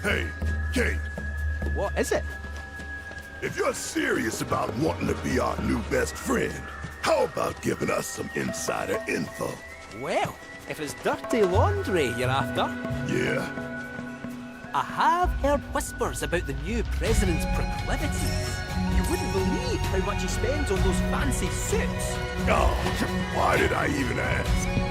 Hey, Kate. What is it? If you're serious about wanting to be our new best friend, how about giving us some insider info? Well, if it's dirty laundry you're after, Yeah? I have heard whispers about the new president's proclivities. You wouldn't believe how much he spends on those fancy suits. Oh, why did I even ask?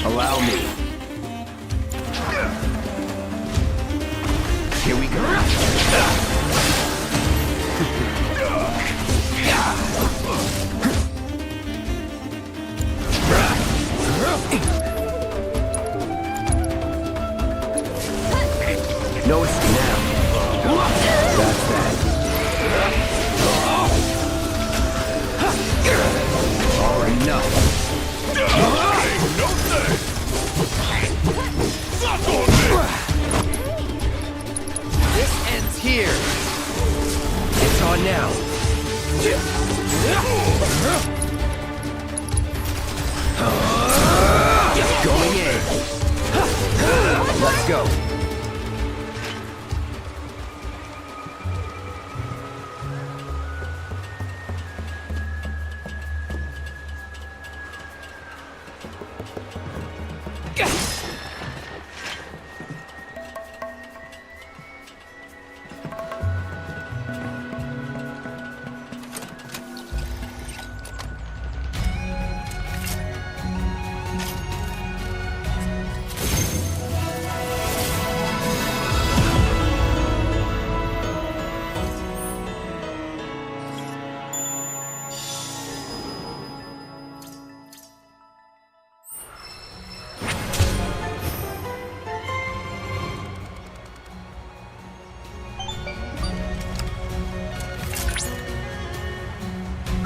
Allow me. Here we go. go.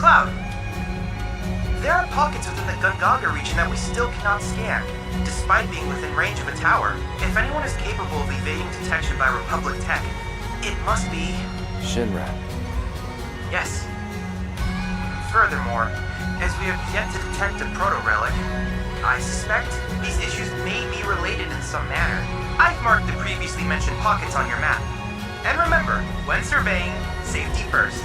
Cloud, there are pockets within the Gungaga region that we still cannot scan, despite being within range of a tower. If anyone is capable of evading detection by Republic tech, it must be... Shinra. Yes. Furthermore, as we have yet to detect a proto-relic, I suspect these issues may be related in some manner. I've marked the previously mentioned pockets on your map. And remember, when surveying, safety first.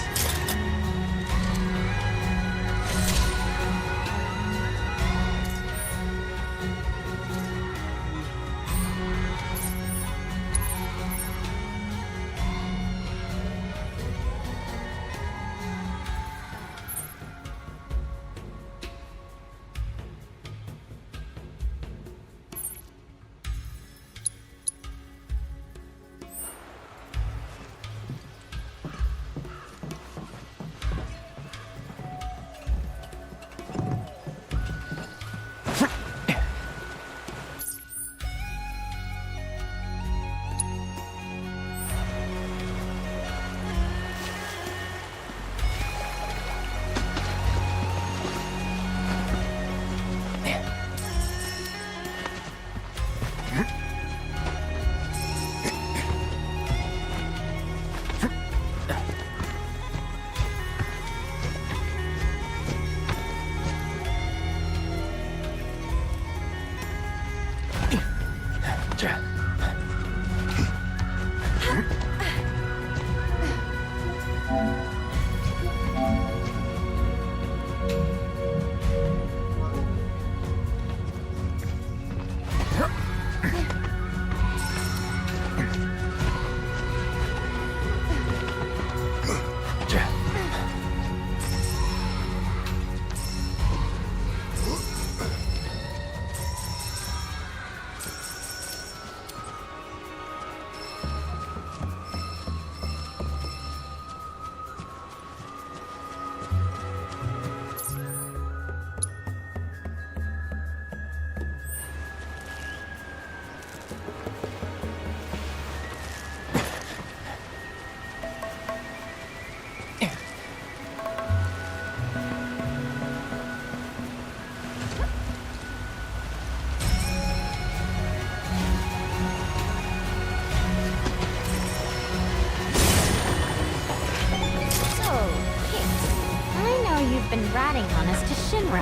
Been ratting on us to Shinra,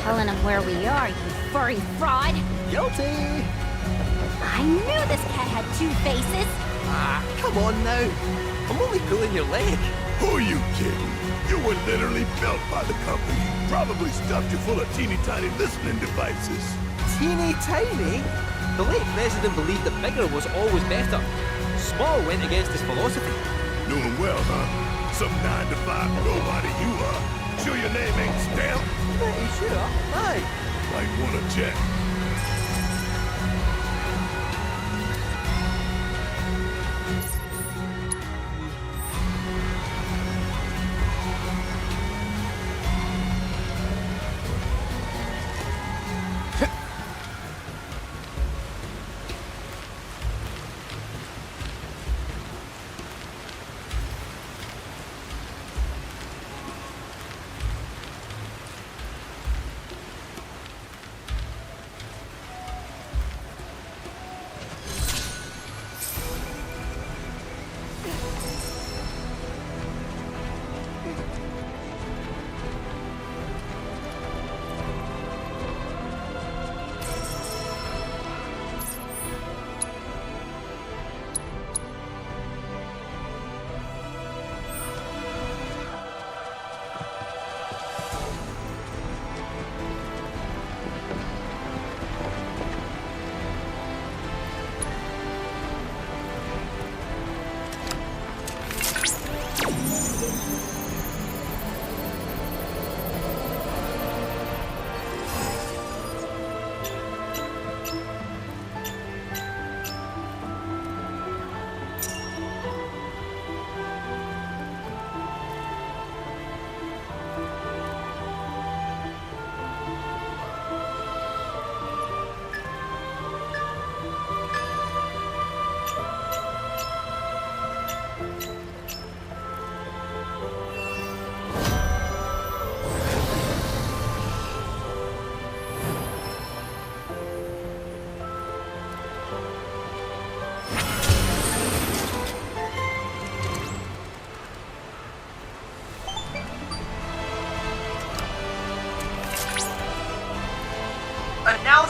telling them where we are, you furry fraud! Guilty! I knew this cat had two faces! Ah, come on now. I'm only pulling your leg. Who are you kidding? You were literally built by the company. Probably stuffed you full of teeny tiny listening devices. Teeny tiny? The late president believed that bigger was always better. Small went against his philosophy. Doing well, huh? Some 9-to-5 nobody you are. Sure your name ain't stamped? Pretty sure. Aye. Might wanna check.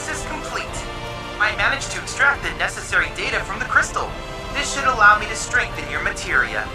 Analysis complete. I managed to extract the necessary data from the crystal. This should allow me to strengthen your materia.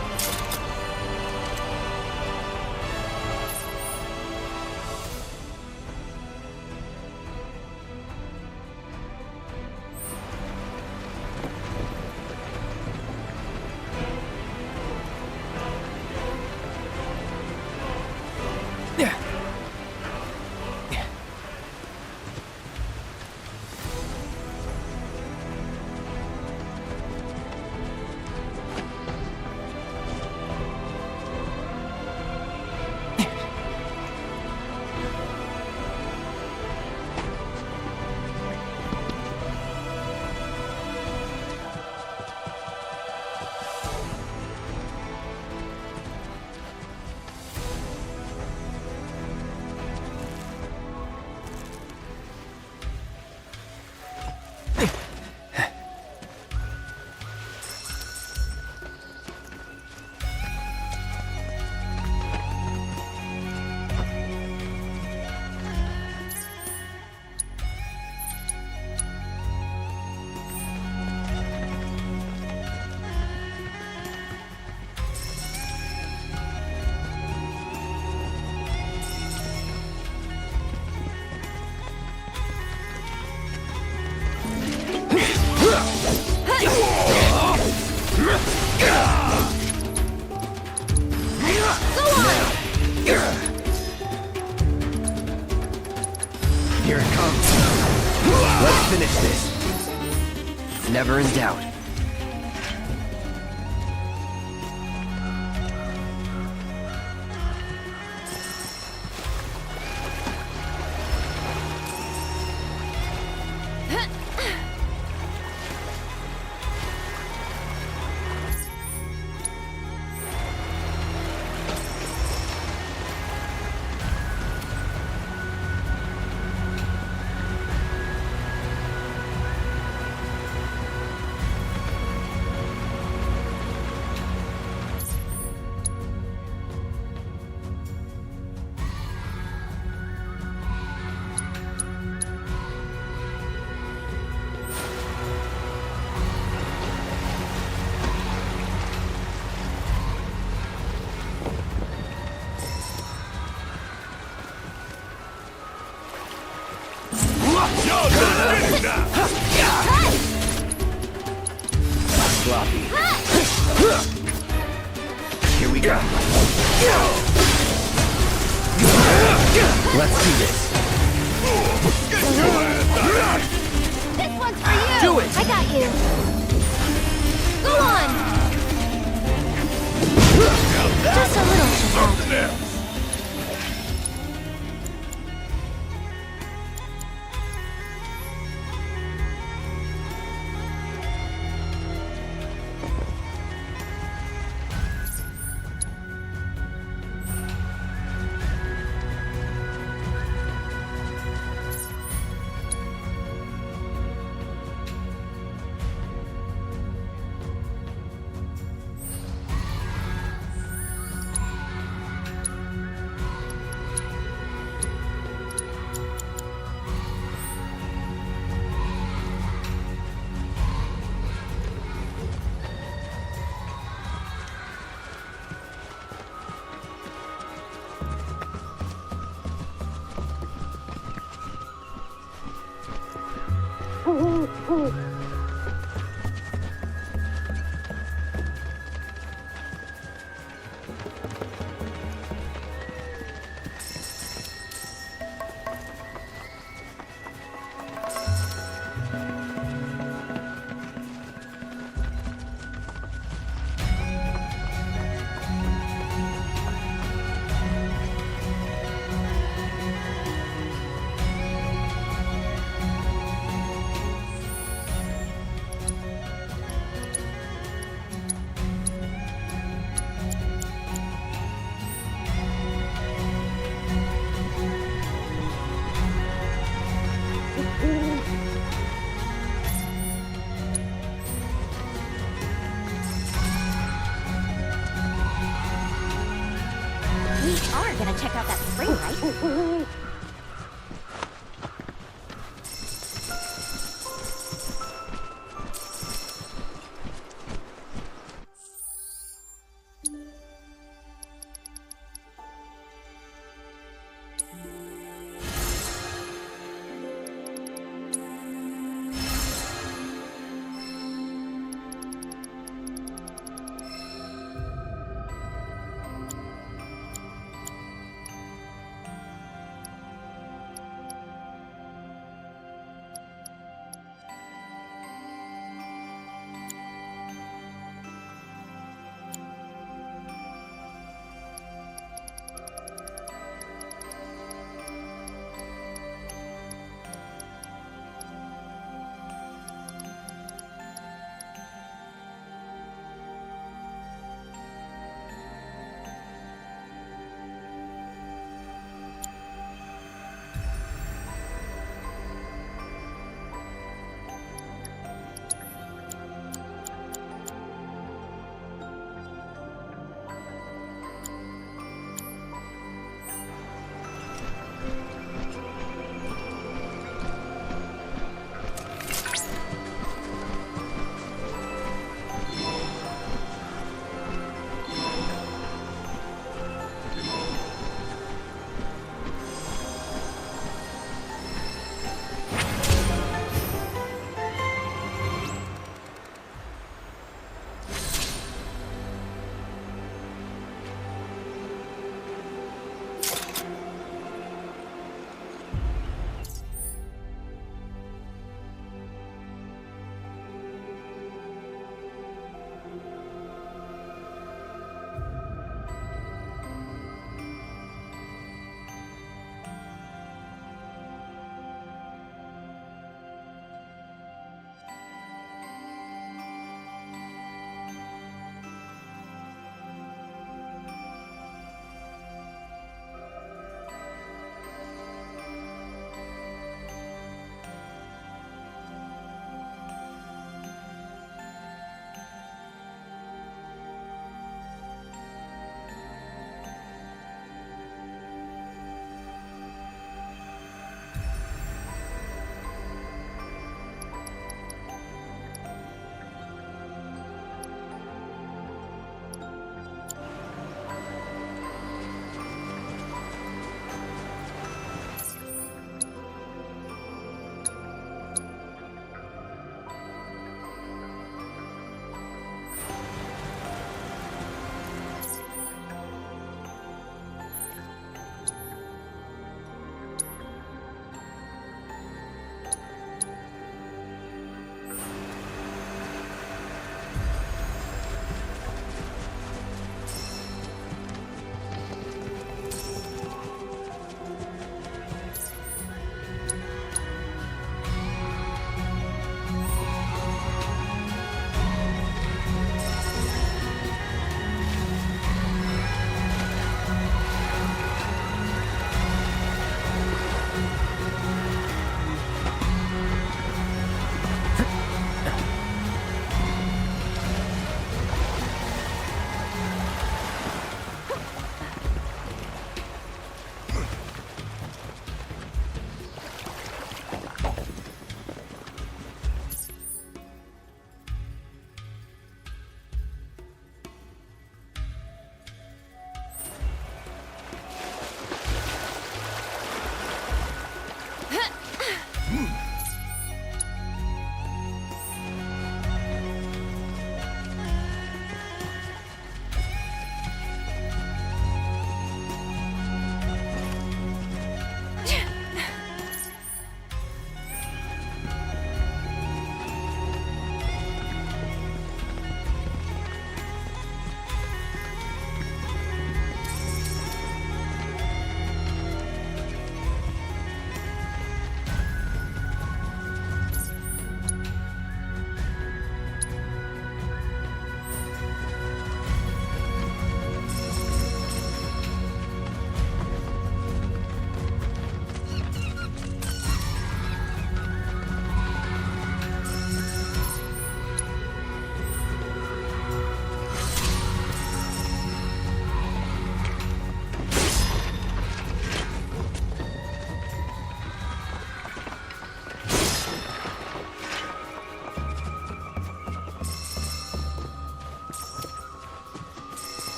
Here it comes. Let's finish this. Never in doubt. Y'all done finished now! Sloppy. Here we go. Let's do this. Get your ass out! This one's for you! Do it! I got you! Go on! Just a little, Shazam. Something else! We are gonna check out that spring, right?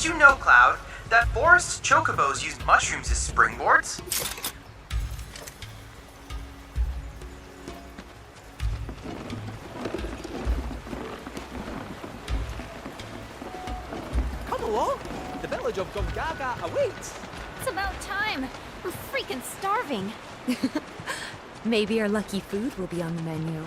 Did you know, Cloud, that forest chocobos use mushrooms as springboards? Come along. The village of Gongaga awaits. It's about time. We're freaking starving. Maybe our lucky food will be on the menu.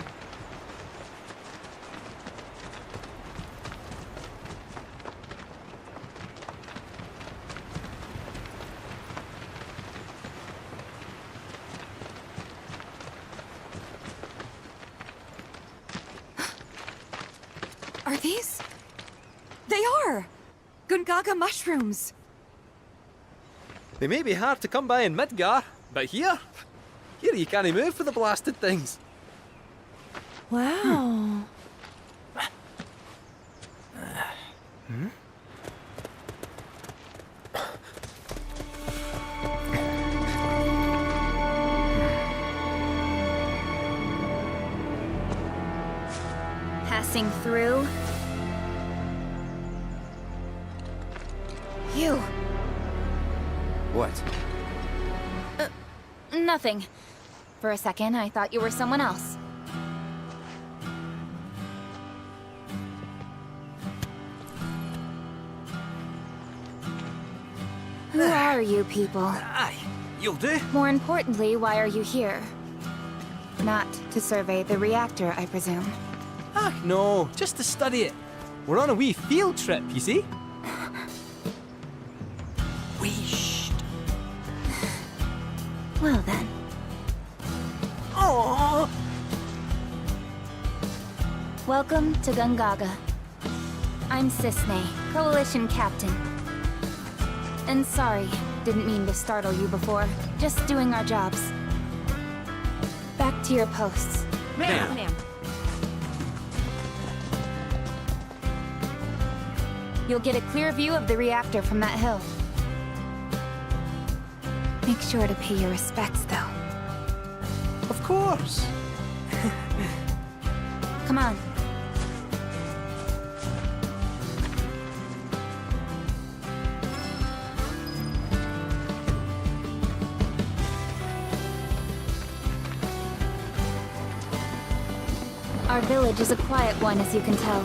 Are these? They are! Gungaga mushrooms! They may be hard to come by in Midgar, but here you can't move for the blasted things. Wow. Passing through. You. What? Nothing. For a second, I thought you were someone else. Who are you people? Aye, you'll do. More importantly, why are you here? Not to survey the reactor, I presume. Ah, no, just to study it. We're on a wee field trip, you see? Whee. Well then. Aww. Welcome to Gungaga. I'm Cisne, Coalition Captain. And sorry, didn't mean to startle you before. Just doing our jobs. Back to your posts. Ma'am. You'll get a clear view of the reactor from that hill. Make sure to pay your respects, though. Of course. Come on. Our village is a quiet one, as you can tell.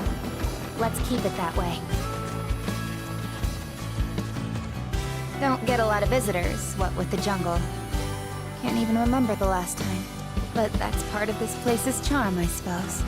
Let's keep it that way. Don't get a lot of visitors, what with the jungle. Can't even remember the last time. But that's part of this place's charm, I suppose.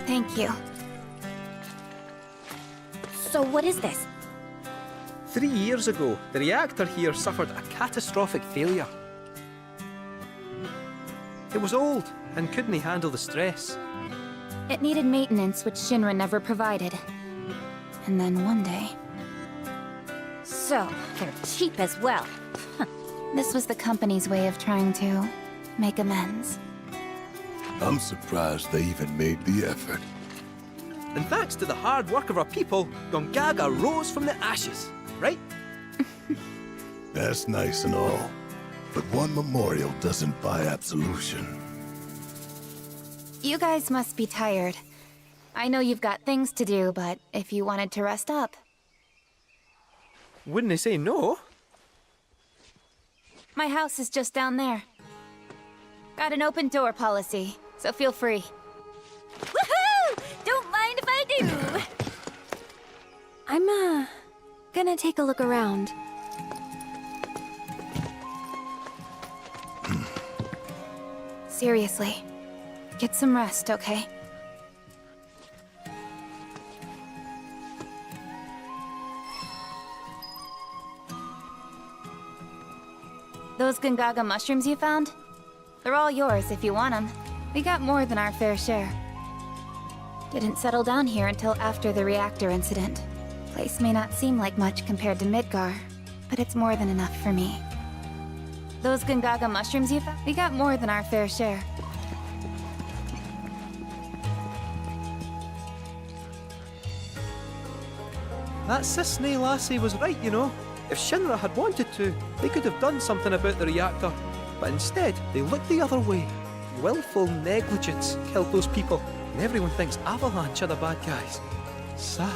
Thank you. So what is this? 3 years ago, the reactor here suffered a catastrophic failure. It was old and couldn't handle the stress. It needed maintenance, which Shinra never provided. And then one day... So, they're cheap as well. This was the company's way of trying to make amends. I'm surprised they even made the effort. And thanks to the hard work of our people, Gongaga rose from the ashes, right? That's nice and all. But one memorial doesn't buy absolution. You guys must be tired. I know you've got things to do, but if you wanted to rest up... Wouldn't I say no? My house is just down there. Got an open door policy, so feel free. Woohoo! Don't mind if I do! I'm, gonna take a look around. Seriously, get some rest, okay? Those Gungaga mushrooms you found? They're all yours if you want them. We got more than our fair share. Didn't settle down here until after the reactor incident. Place may not seem like much compared to Midgar, but it's more than enough for me. Those Gungaga mushrooms you found, we got more than our fair share. That Sisney lassie was right, you know. If Shinra had wanted to, they could have done something about the reactor. But instead, they looked the other way. Willful negligence killed those people, and everyone thinks Avalanche are the bad guys. Sad.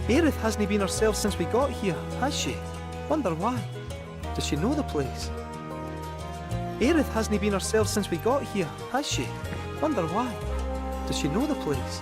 Aerith hasn't been herself since we got here, has she? Wonder why. Does she know the place? Aerith hasn't been herself since we got here, has she? Wonder why. Does she know the place?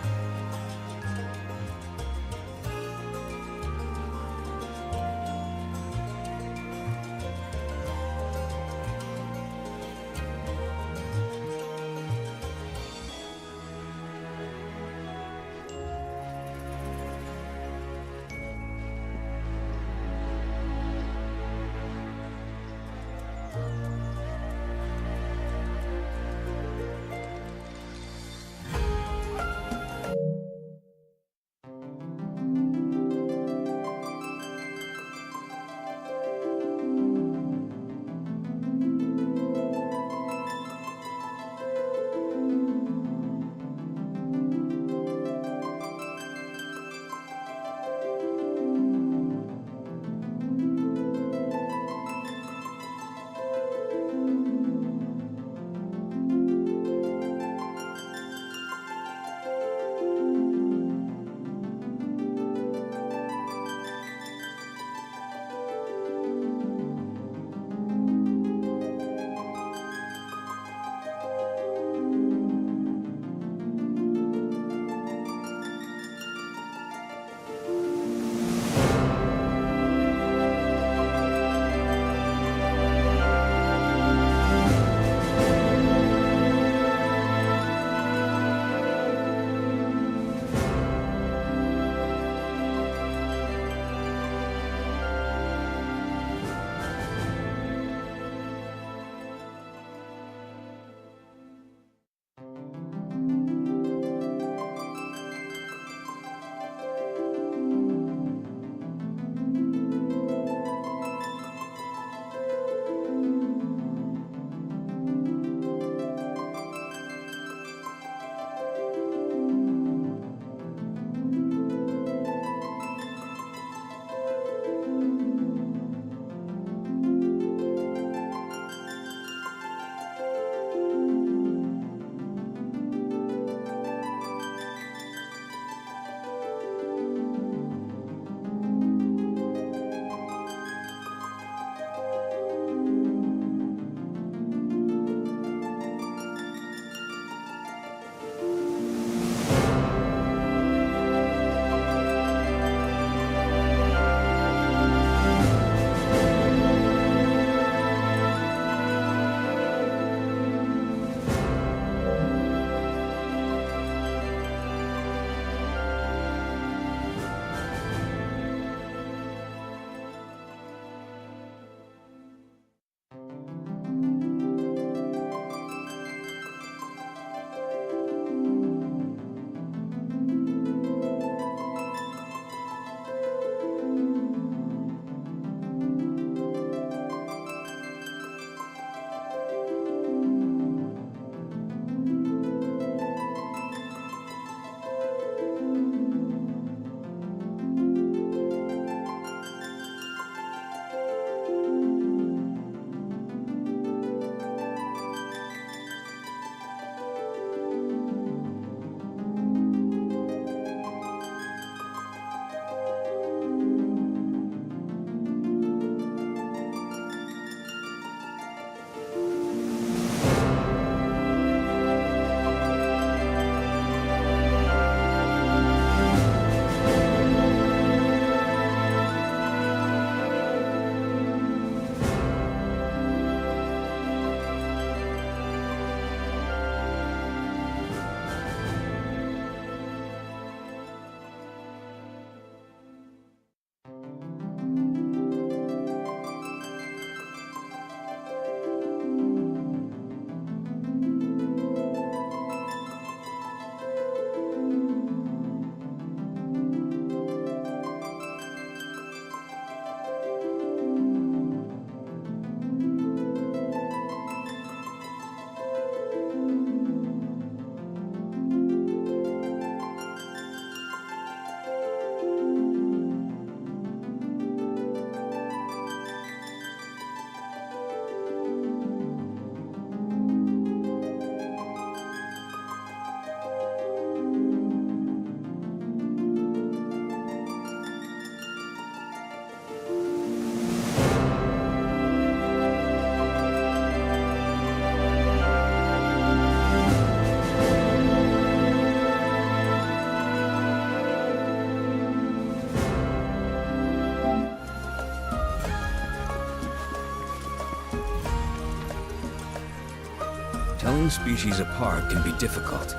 Telling species apart can be difficult.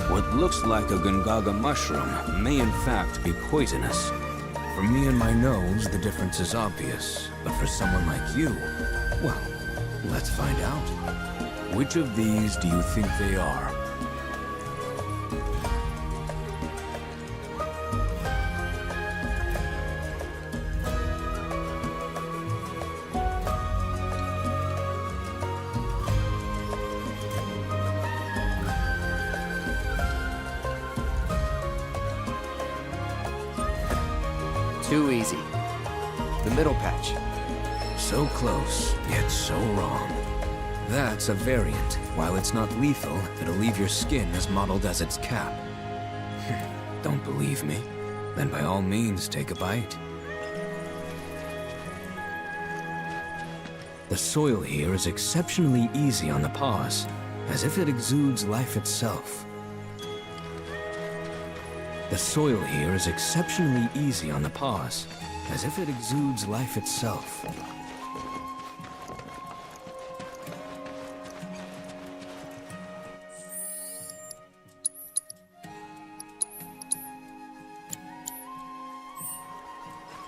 What looks like a Gungaga mushroom may in fact be poisonous. For me and my nose, the difference is obvious. But for someone like you, well, let's find out. Which of these do you think they are? Too easy. The middle patch. So close, yet so wrong. That's a variant. While it's not lethal, it'll leave your skin as mottled as its cap. Don't believe me? Then by all means, take a bite. The soil here is exceptionally easy on the paws, as if it exudes life itself. The soil here is exceptionally easy on the paws, as if it exudes life itself.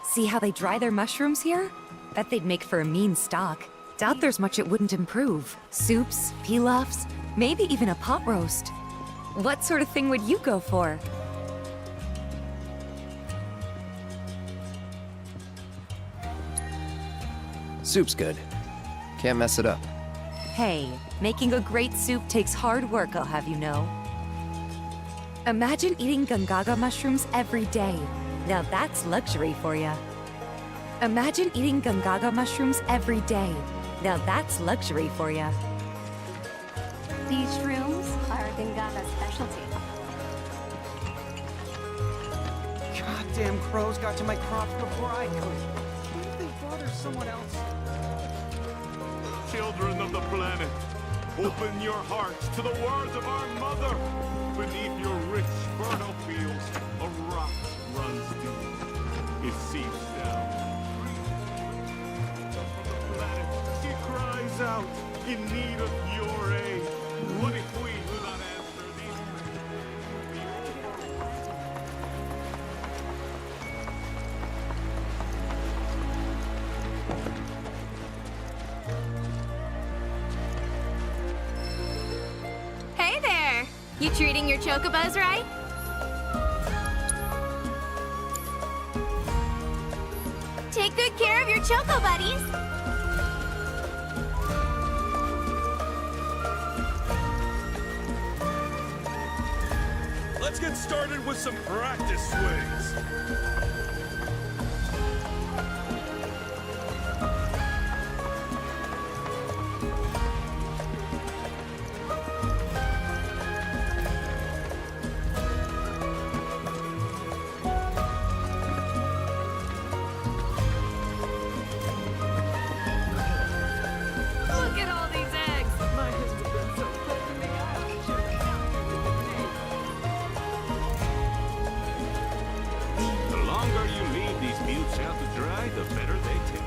See how they dry their mushrooms here? Bet they'd make for a mean stock. Doubt there's much it wouldn't improve. Soups, pilafs, maybe even a pot roast. What sort of thing would you go for? Soup's good. Can't mess it up. Hey, making a great soup takes hard work, I'll have you know. Imagine eating Gungaga mushrooms every day. Now that's luxury for ya. Imagine eating Gungaga mushrooms every day. Now that's luxury for ya. These shrooms are Gungaga specialty. Goddamn crows got to my crops before I could. What if they bother someone else? Children of the planet, open your hearts to the words of our mother. Beneath your rich, fertile fields, a rock runs deep. It seeps down. From the planet, she cries out in need of your aid. What if we do not answer these Hey there! You treating your chocobos right? Take good care of your choco buddies! Let's get started with some practice swings. Look at all these eggs! My husband's been so quick to me, The longer you leave these mutes out to dry, the better they taste.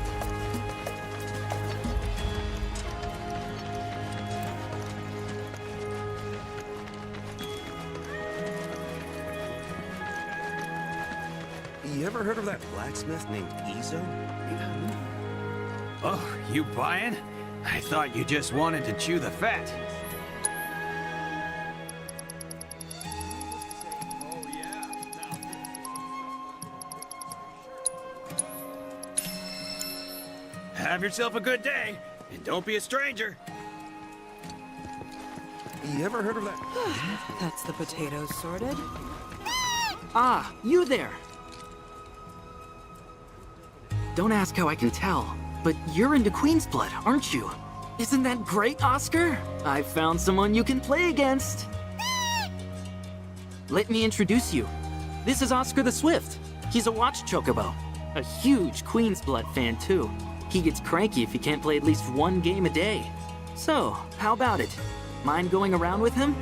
You ever heard of that blacksmith named Izo? Oh, you buying? I thought you just wanted to chew the fat. Have yourself a good day, and don't be a stranger. You ever heard of that? That's the potatoes sorted. Ah, you there! Don't ask how I can tell, but you're into Queen's Blood, aren't you? Isn't that great, Oscar? I've found someone you can play against. Let me introduce you. This is Oscar the Swift. He's a watch chocobo. A huge Queen's Blood fan, too. He gets cranky if he can't play at least one game a day. So, how about it? Mind going around with him?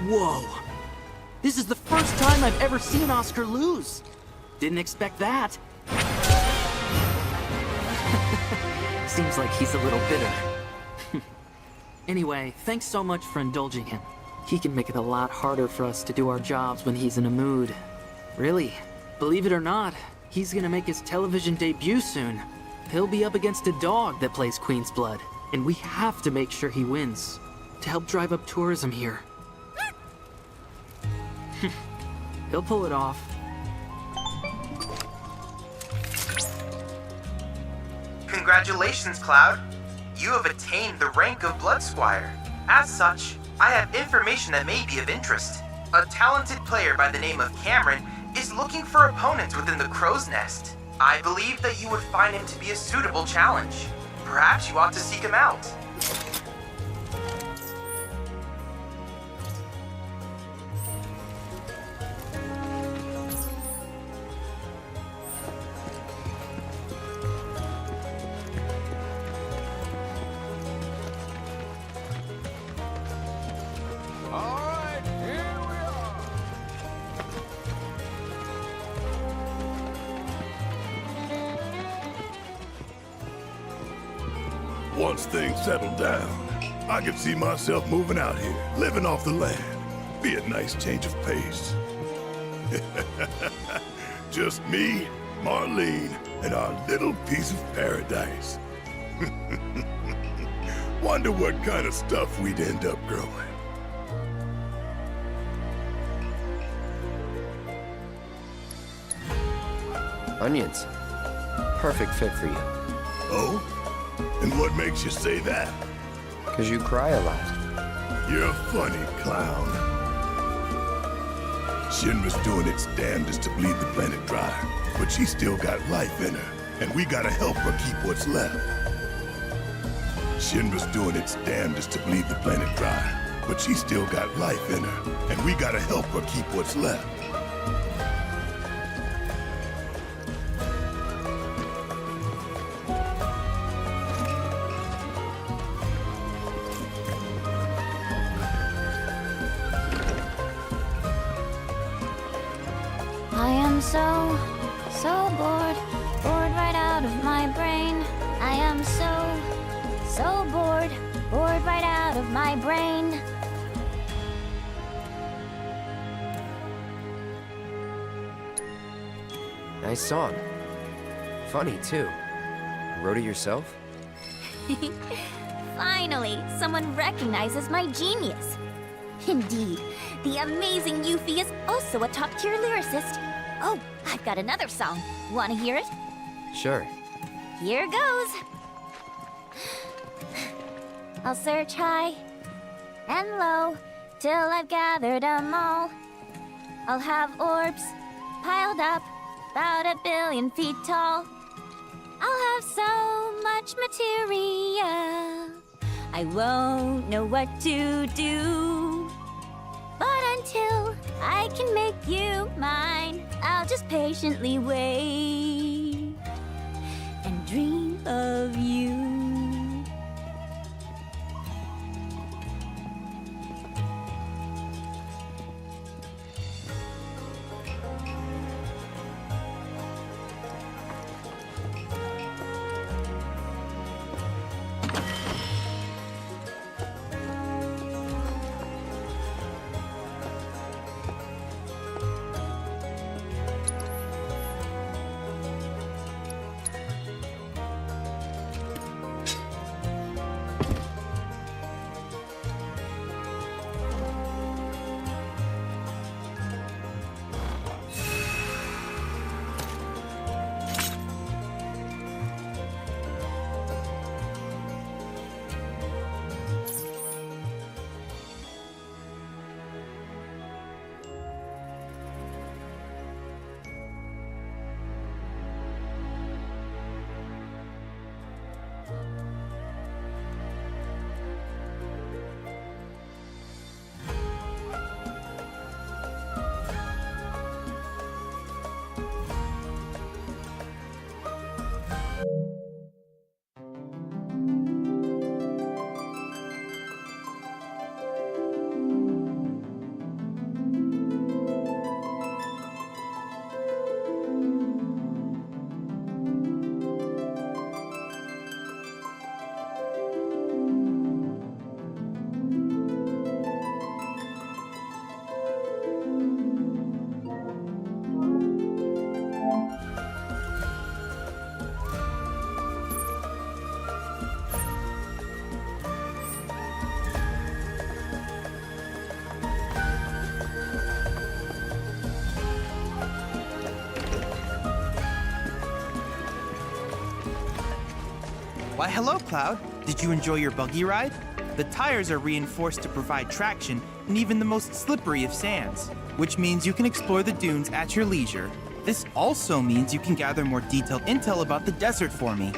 Whoa! This is the first time I've ever seen Oscar lose. Didn't expect that. Seems like he's a little bitter. Anyway, thanks so much for indulging him. He can make it a lot harder for us to do our jobs when he's in a mood. Really, believe it or not, he's gonna make his television debut soon. He'll be up against a dog that plays Queen's Blood, and we have to make sure he wins to help drive up tourism here. He'll pull it off. Congratulations, Cloud. You have attained the rank of Blood Squire. As such, I have information that may be of interest. A talented player by the name of Cameron is looking for opponents within the Crow's Nest. I believe that you would find him to be a suitable challenge. Perhaps you ought to seek him out. Once things settle down, I could see myself moving out here, living off the land. Be a nice change of pace. Just me, Marlene, and our little piece of paradise. Wonder what kind of stuff we'd end up growing. Onions. Perfect fit for you. Oh? And what makes you say that? 'Cause you cry a lot. You're a funny clown. Shinra's doing its damnedest to bleed the planet dry, but she's still got life in her, and we gotta help her keep what's left. Shinra's doing its damnedest to bleed the planet dry, but she's still got life in her, and we gotta help her keep what's left. I am so bored, bored right out of my brain. I am so bored, bored right out of my brain. Nice song. Funny, too. Wrote it yourself? Finally, someone recognizes my genius. Indeed, the amazing Yuffie is also a top-tier lyricist. Oh, I've got another song. Want to hear it? Sure. Here goes. I'll search high and low till I've gathered 'em all. I'll have orbs piled up about 1 billion feet tall. I'll have so much materia, I won't know what to do. But until I can make you mine, I'll just patiently wait and dream of you. Why, hello, Cloud. Did you enjoy your buggy ride? The tires are reinforced to provide traction in even the most slippery of sands, which means you can explore the dunes at your leisure. This also means you can gather more detailed intel about the desert for me.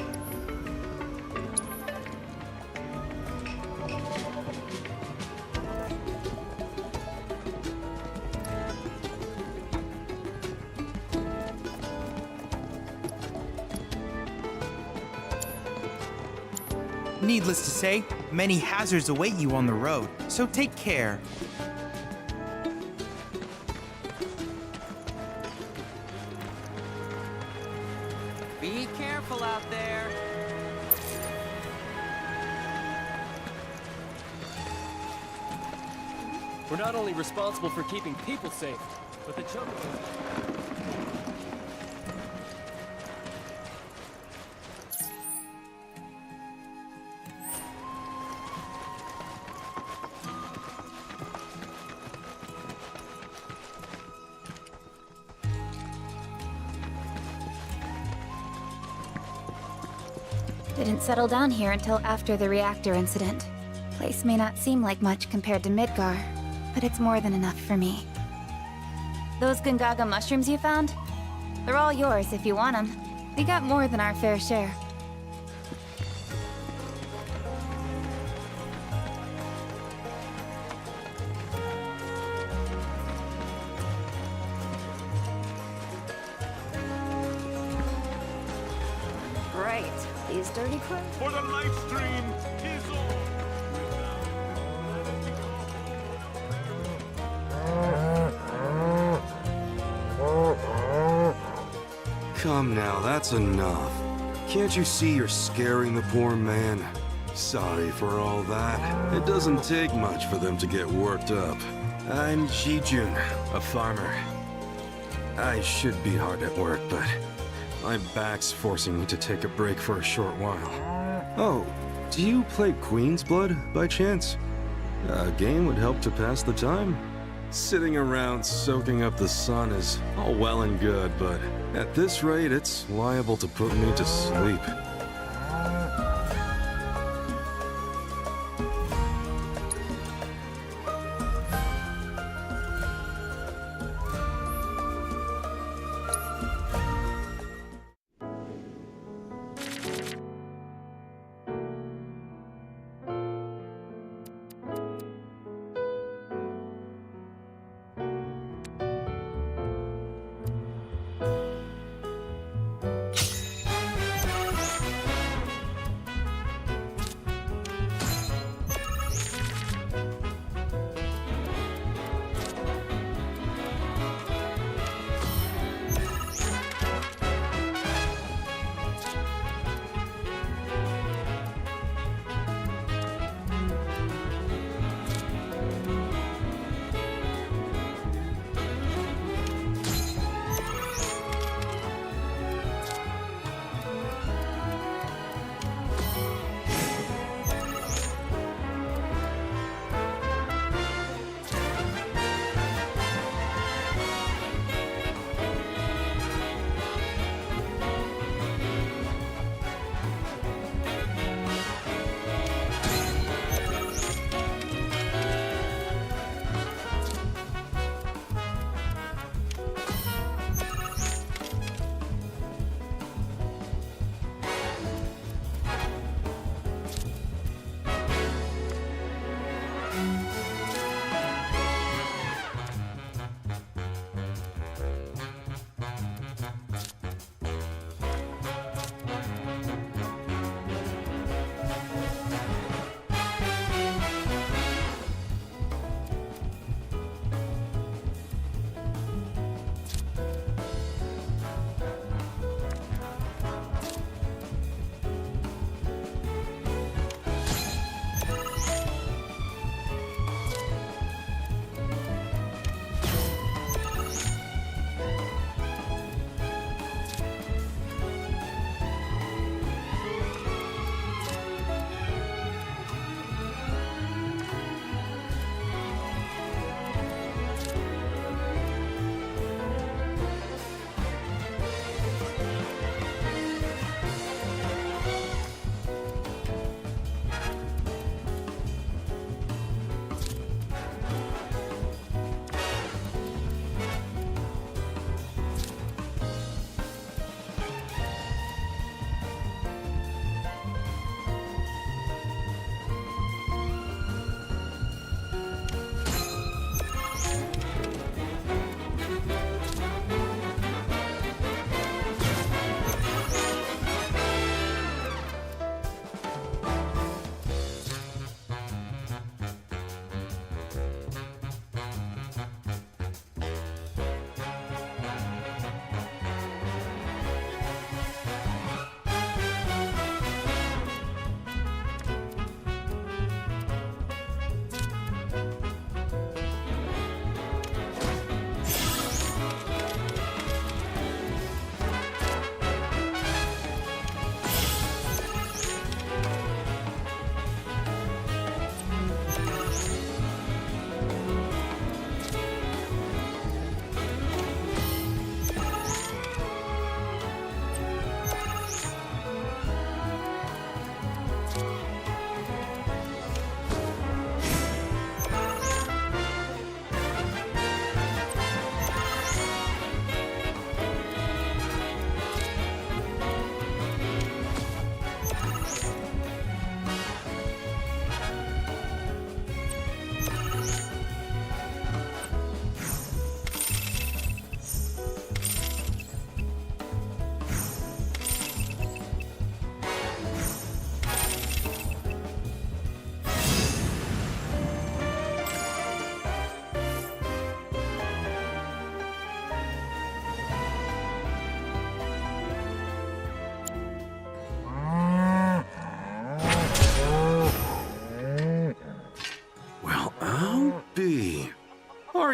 Needless to say, many hazards await you on the road, so take care. Be careful out there. We're not only responsible for keeping people safe, but the jungle. Didn't settle down here until after the reactor incident. Place may not seem like much compared to Midgar, but it's more than enough for me. Those Gungaga mushrooms you found? They're all yours if you want them. We got more than our fair share. Right. These dirty clothes. For the live stream is on. Come now, that's enough. Can't you see you're scaring the poor man? Sorry for all that. It doesn't take much for them to get worked up. I'm Jijun, a farmer. I should be hard at work, but my back's forcing me to take a break for a short while. Oh, do you play Queen's Blood by chance? A game would help to pass the time. Sitting around soaking up the sun is all well and good, but at this rate, it's liable to put me to sleep.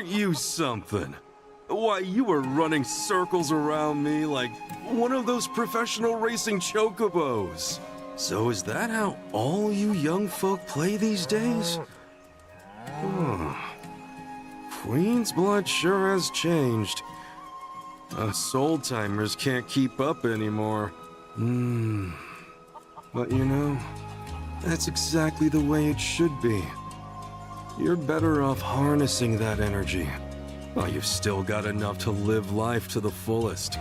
Aren't you something? Why, you were running circles around me like one of those professional racing chocobos. So is that how all you young folk play these days? Queen's blood sure has changed. Us old-timers can't keep up anymore. But you know, that's exactly the way it should be. You're better off harnessing that energy. While you've still got enough to live life to the fullest.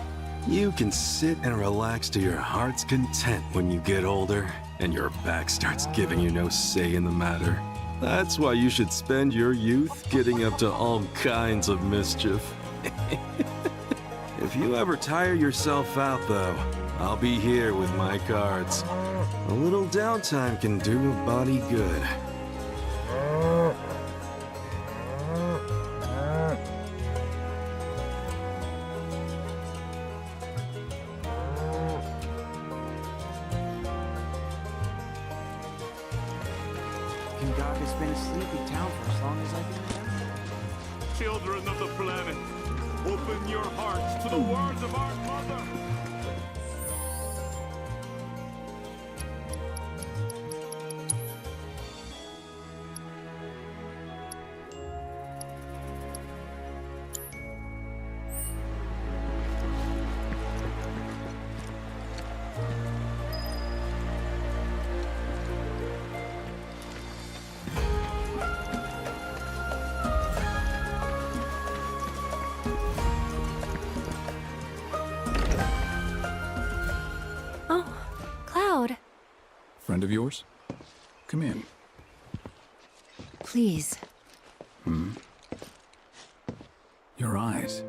You can sit and relax to your heart's content when you get older, and your back starts giving you no say in the matter. That's why you should spend your youth getting up to all kinds of mischief. If you ever tire yourself out, though, I'll be here with my cards. A little downtime can do a body good. Gungaga's been a sleepy town for as long as I can remember. Children of the planet, open your hearts to the words of our mother. Friend of yours? Come in. Please. Your eyes.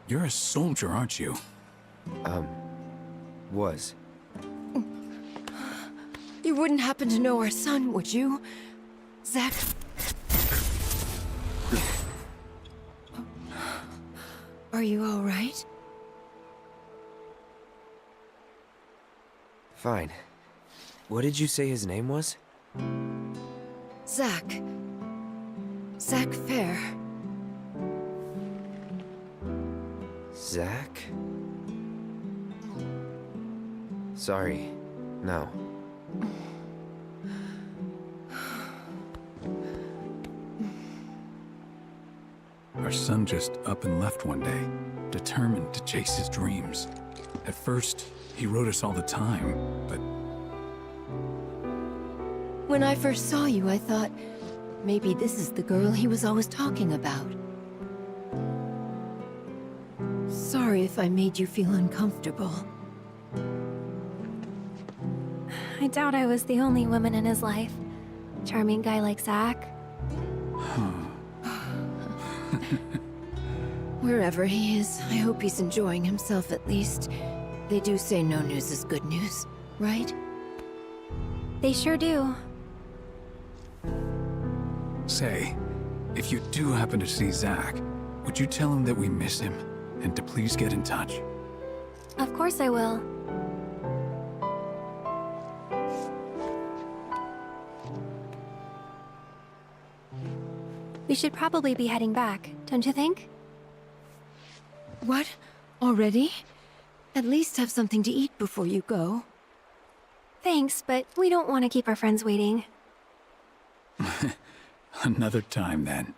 You're a soldier, aren't you? Was. You wouldn't happen to know our son, would you? Zack? Are you all right? Fine. What did you say his name was? Zack. Zack Fair. Zack? Sorry. No. Our son just up and left one day, determined to chase his dreams. At first, he wrote us all the time, but... When I first saw you, I thought, maybe this is the girl he was always talking about. Sorry if I made you feel uncomfortable. I doubt I was the only woman in his life. Charming guy like Zack. Wherever he is, I hope he's enjoying himself at least. They do say no news is good news, right? They sure do. Say, if you do happen to see Zack, would you tell him that we miss him, and to please get in touch? Of course I will. We should probably be heading back, don't you think? What? Already? At least have something to eat before you go. Thanks, but we don't want to keep our friends waiting. Another time, then.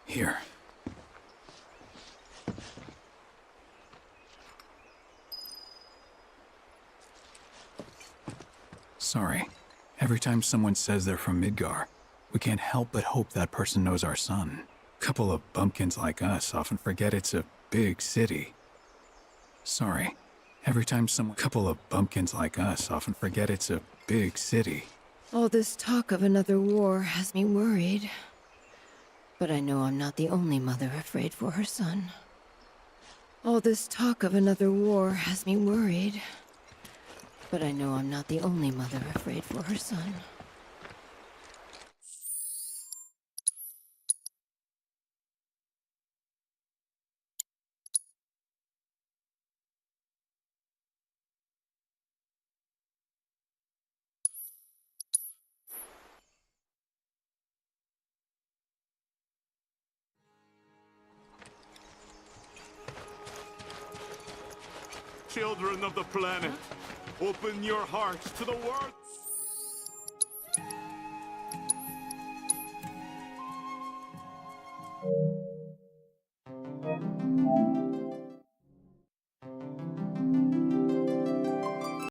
Here. Sorry. Every time someone says they're from Midgar, we can't help but hope that person knows our son. Couple of bumpkins like us often forget it's a big city. Sorry. Every time couple of bumpkins like us often forget it's a big city. All this talk of another war has me worried. But I know I'm not the only mother afraid for her son. All this talk of another war has me worried. But I know I'm not the only mother afraid for her son. children of the planet. Open your hearts to the world.